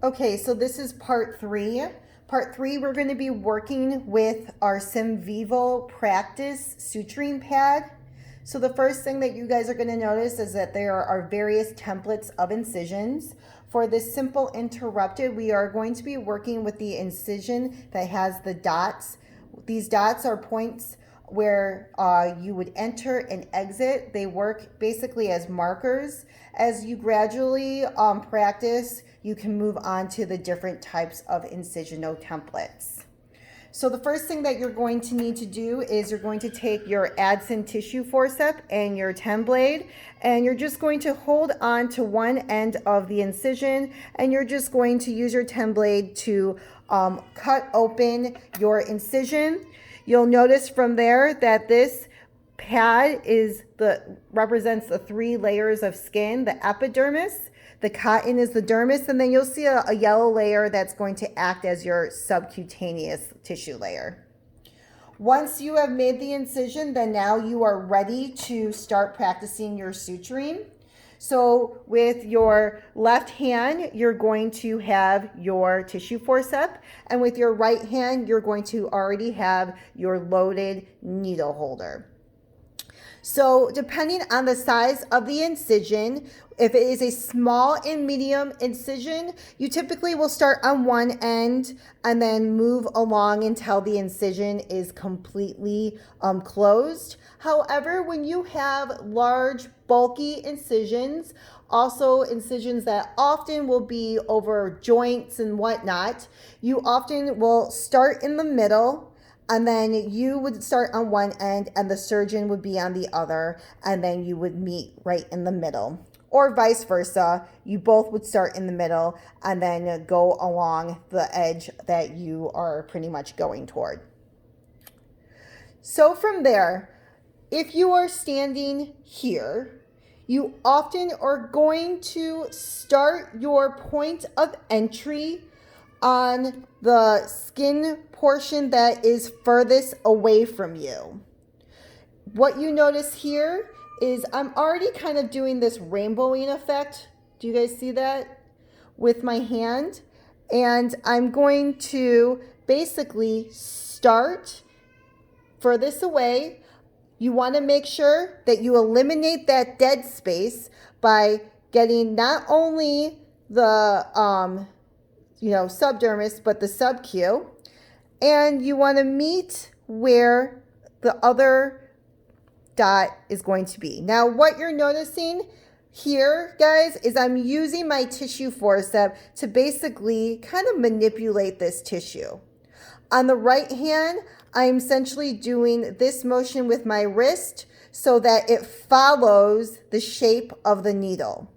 Okay, so this is part three. Part three, we're going to be working with our SimVivo practice suturing pad. So the first thing that you guys are going to notice is that there are various templates of incisions. For this simple interrupted, we are going to be working with the incision that has the dots. These dots are points where you would enter and exit. They work basically as markers. As you gradually practice, you can move on to the different types of incisional templates. So the first thing that you're going to need to do is you're going to take your Adson tissue forceps and your 10 blade, and you're just going to hold on to one end of the incision, and you're just going to use your 10 blade to cut open your incision. You'll notice from there that this pad represents the 3 layers of skin: the epidermis, the cotton is the dermis, and then you'll see a yellow layer that's going to act as your subcutaneous tissue layer. Once you have made the incision, then now you are ready to start practicing your suturing. So with your left hand, you're going to have your tissue forceps, and with your right hand, you're going to already have your loaded needle holder. So depending on the size of the incision, if it is a small and medium incision, you typically will start on one end and then move along until the incision is completely closed. However, when you have large, bulky incisions, also incisions that often will be over joints and whatnot, you often will start in the middle, and then you would start on one end and the surgeon would be on the other, and then you would meet right in the middle. Or vice versa, you both would start in the middle and then go along the edge that you are pretty much going toward. So from there, if you are standing here, you often are going to start your point of entry on the skin portion that is furthest away from you. What you notice here is I'm already kind of doing this rainbowing effect. Do you guys see that? With my hand. And I'm going to basically start furthest away. You want to make sure that you eliminate that dead space by getting not only the subdermis, but the subcu. And you want to meet where the other dot is going to be. Now, what you're noticing here, guys, is I'm using my tissue forceps to basically kind of manipulate this tissue. On the right hand, I'm essentially doing this motion with my wrist so that it follows the shape of the needle.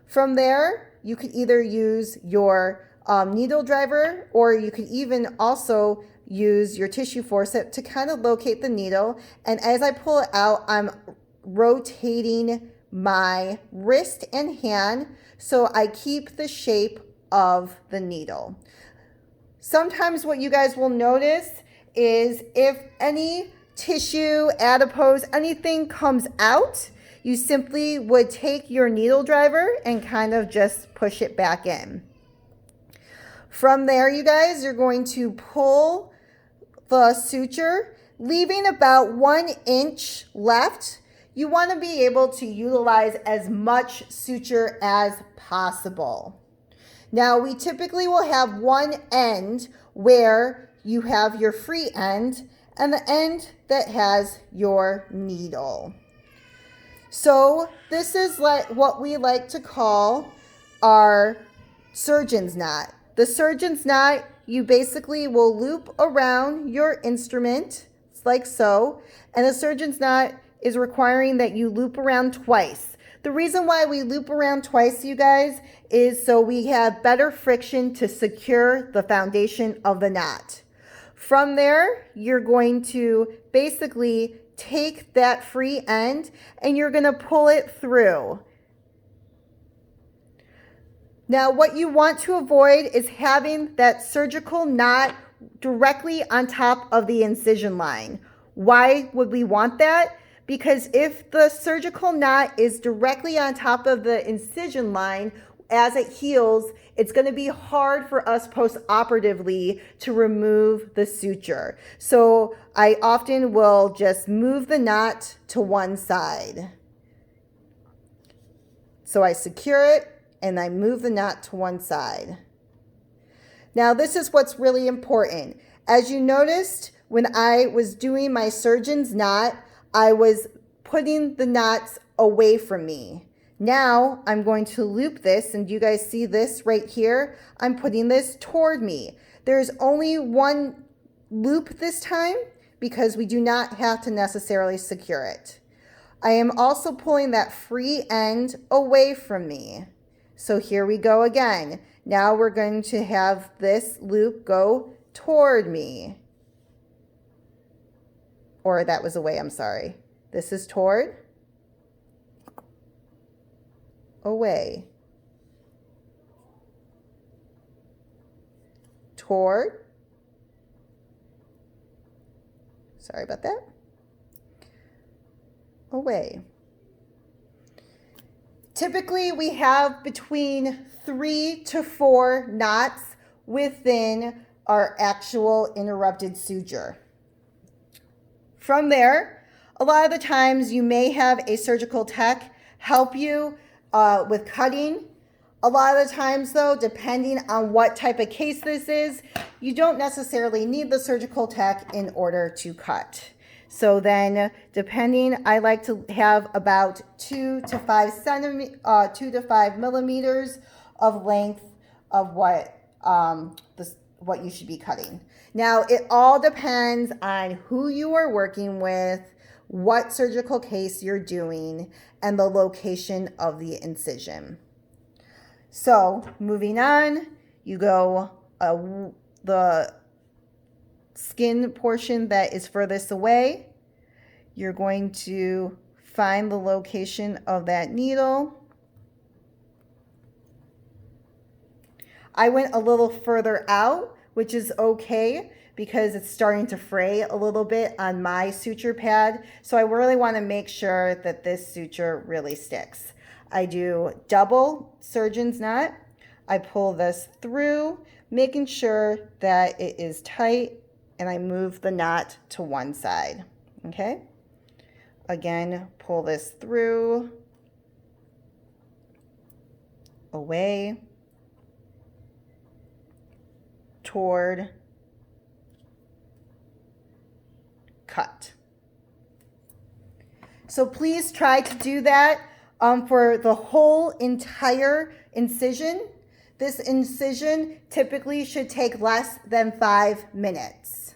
From there, you could either use your needle driver, or you could even also use your tissue forceps to kind of locate the needle. And as I pull it out, I'm rotating my wrist and hand so I keep the shape of the needle. Sometimes what you guys will notice is if any tissue, adipose, anything comes out, you simply would take your needle driver and kind of just push it back in. From there, you guys, you're going to pull the suture, leaving about 1 inch left. You want to be able to utilize as much suture as possible. Now, we typically will have one end where you have your free end and the end that has your needle. So this is like what we like to call our surgeon's knot. The surgeon's knot, you basically will loop around your instrument, like so, and the surgeon's knot is requiring that you loop around twice. The reason why we loop around twice, you guys, is so we have better friction to secure the foundation of the knot. From there, you're going to basically take that free end and you're going to pull it through. Now, what you want to avoid is having that surgical knot directly on top of the incision line. Why would we want that? Because if the surgical knot is directly on top of the incision line, as it heals, it's going to be hard for us post-operatively to remove the suture. So I often will just move the knot to one side. So I secure it and I move the knot to one side. Now this is what's really important. As you noticed, when I was doing my surgeon's knot, I was putting the knots away from me. Now I'm going to loop this, and you guys see this right here? I'm putting this toward me. There's only one loop this time because we do not have to necessarily secure it. I am also pulling that free end away from me. So here we go again. Now we're going to have this loop go toward me. Or that was away, I'm sorry. This is toward, away, toward, sorry about that, away. Typically, we have between 3 to 4 knots within our actual interrupted suture. From there, a lot of the times you may have a surgical tech help you with cutting. A lot of the times though, depending on what type of case this is, you don't necessarily need the surgical tech in order to cut. So then depending, I like to have about 2 to 5 millimeters of length of what you should be cutting. Now, it all depends on who you are working with, what surgical case you're doing, and the location of the incision. So, moving on, you go the skin portion that is furthest away. You're going to find the location of that needle. I went a little further out, which is okay because it's starting to fray a little bit on my suture pad. So I really want to make sure that this suture really sticks. I do double surgeon's knot. I pull this through, making sure that it is tight, and I move the knot to one side, okay? Again, pull this through, away, toward, cut. So please try to do that for the whole entire incision. This incision typically should take less than 5 minutes.